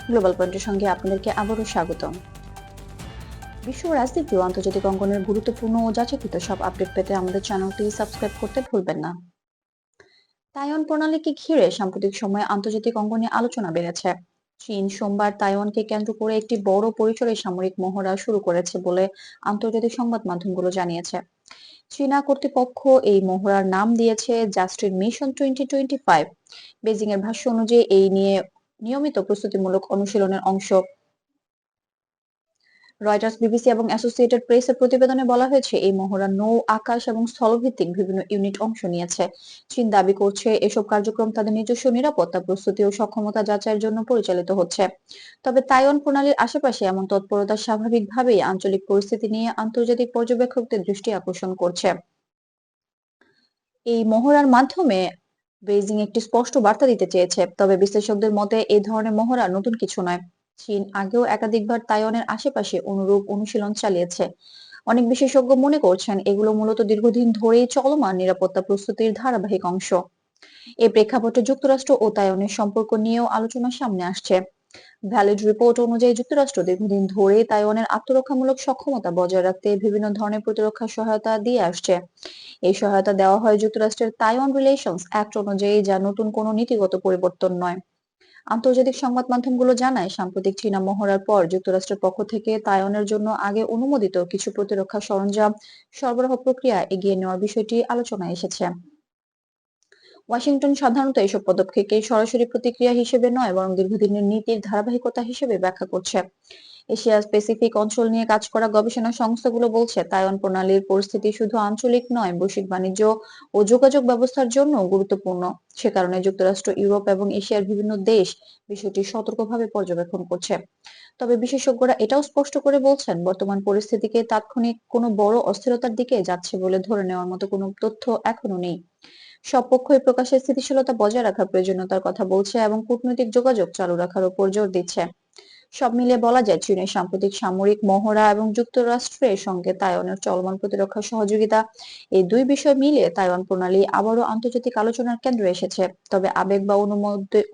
Global পয়েন্টের সঙ্গে আপনাদেরকে আবারও স্বাগতম। বিশ্ব রাজনীতি ও আন্তর্জাতিক অঙ্গনের গুরুত্বপূর্ণ ও যাচাইকৃত সব আপডেট পেতে আমাদের চ্যানেলটি সাবস্ক্রাইব করতে ভুলবেন না। তাইওয়ান প্রণালীকে ঘিরে সাম্প্রতিক সময়ে আন্তর্জাতিক অঙ্গনে আলোচনা বেড়েছে। চীন সোমবার তাইওয়ানকে কেন্দ্র করে একটি বড় পরিসরের সামরিক মহড়া শুরু করেছে বলে আন্তর্জাতিক সংবাদ মাধ্যমগুলো জানিয়েছে। চীনা কর্তৃপক্ষ এই মহড়ার নাম দিয়েছে জাস্টিন মিশন 2025। বেজিং এর ভাষ্য অনুযায়ী এই নিয়ে নিয়মিত প্রস্তুতিমূলক অনুশীলনের অংশ। রয়টার্স, বিবিসি এবং অ্যাসোসিয়েটেড প্রেসের প্রতিবেদনে বলা হয়েছে, এই মহড়া নৌ, আকাশ এবং স্থলভিত্তিক বিভিন্ন ইউনিট অংশ নিয়েছে। চীন দাবি করছে এসব কার্যক্রম তাদের নিজস্ব নিরাপত্তা প্রস্তুতি ও সক্ষমতা যাচাইয়ের জন্য পরিচালিত হচ্ছে। তবে তাইওয়ান প্রণালীর আশেপাশে এমন তৎপরতা স্বাভাবিকভাবেই আঞ্চলিক পরিস্থিতি নিয়ে আন্তর্জাতিক পর্যবেক্ষকদের দৃষ্টি আকর্ষণ করছে। এই মহড়ার মাধ্যমে বেইজিং একটি স্পষ্ট বার্তা দিতে চেয়েছে, তবে বিশ্লেষকদের মতে এই ধরনের মহড়া নতুন কিছু নয়। চীন আগেও একাধিকবার তাইওয়ানের আশেপাশে অনুরূপ অনুশীলন চালিয়েছে। অনেক বিশেষজ্ঞ মনে করছেন এগুলো মূলত দীর্ঘদিন ধরেই চলমান নিরাপত্তা প্রস্তুতির ধারাবাহিক অংশ। এই প্রেক্ষাপটে যুক্তরাষ্ট্র ও তাইওয়ানের সম্পর্ক নিয়েও আলোচনা সামনে আসছে। ভ্যালিড রিপোর্ট অনুযায়ী যুক্তরাষ্ট্র দীর্ঘদিন ধরেই তাইওয়ানের আত্মরক্ষামূলক সক্ষমতা বজায় রাখতে বিভিন্ন ধরনের প্রতিরক্ষা সহায়তা দিয়ে আসছে। এই সহায়তা দেওয়া হয় যুক্তরাষ্ট্রের তাইওয়ান রিলেশনস অ্যাক্ট অনুযায়ী, যা নতুন কোনো নীতিগত পরিবর্তন নয়। আন্তর্জাতিক সংবাদ মাধ্যমগুলো জানায়, সাম্প্রতিক চীনা মহড়ার পর যুক্তরাষ্ট্রের পক্ষ থেকে তাইওয়ানের জন্য আগে অনুমোদিত কিছু প্রতিরক্ষা সরঞ্জাম সরবরাহ প্রক্রিয়া এগিয়ে নেওয়ার বিষয়টি আলোচনায় এসেছে। ওয়াশিংটন সাধারণত এসব পদক্ষেপকে সরাসরি প্রতিক্রিয়া হিসেবে নয়, বরং দীর্ঘদিনের নীতির ধারাবাহিকতা হিসেবে ব্যাখ্যা করছে। এশিয়া প্যাসিফিক অঞ্চল নিয়ে কাজ করা গবেষণা সংস্থাগুলো বলছে, তাইওয়ান প্রণালীর পরিস্থিতি শুধু আঞ্চলিক নয়, বৈশ্বিক বাণিজ্য ও যোগাযোগ ব্যবস্থার জন্য গুরুত্বপূর্ণ। সে কারণে যুক্তরাষ্ট্র, ইউরোপ এবং এশিয়ার বিভিন্ন দেশ বিষয়টি সতর্কভাবে পর্যবেক্ষণ করছে। তবে বিশেষজ্ঞরা এটাও স্পষ্ট করে বলছেন, বর্তমান পরিস্থিতিকে তাৎক্ষণিক কোনো বড় অস্থিরতার দিকে যাচ্ছে বলে ধরে নেওয়ার মতো কোনো তথ্য এখনো নেই। সব পক্ষই প্রকাশ্যে স্থিতিশীলতা বজায় রাখার প্রয়োজনীয়তার কথা বলছে এবং কূটনৈতিক যোগাযোগ চালু রাখার উপর জোর দিচ্ছে। সব মিলিয়ে বলা যায়, চীনের সাম্প্রতিক সামরিক মহড়া এবং যুক্তরাষ্ট্রের সঙ্গে তাইওয়ানের চলমান প্রতিরক্ষা সহযোগিতা, এই দুই বিষয় মিলিয়ে তাইওয়ান প্রণালী আবারও আন্তর্জাতিক আলোচনার কেন্দ্রে এসেছে। তবে আবেগ বা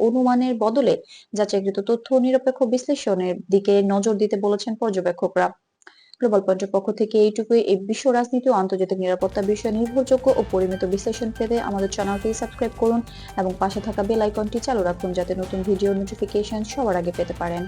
অনুমানের বদলে যাচাইকৃত তথ্য ও নিরপেক্ষ বিশ্লেষণের দিকে নজর দিতে বলেছেন পর্যবেক্ষকরা। গ্লোবাল পয়েন্টের পক্ষ থেকে এইটুকুই। এই বিশ্ব রাজনীতি ও আন্তর্জাতিক নিরাপত্তা বিষয়ে নির্ভরযোগ্য ও পরিমিত বিশ্লেষণ পেতে আমাদের চ্যানেলটি সাবস্ক্রাইব করুন এবং পাশে থাকা বেল আইকনটি চালু রাখুন, যাতে নতুন ভিডিও নোটিফিকেশন সবার আগে পেতে পারেন।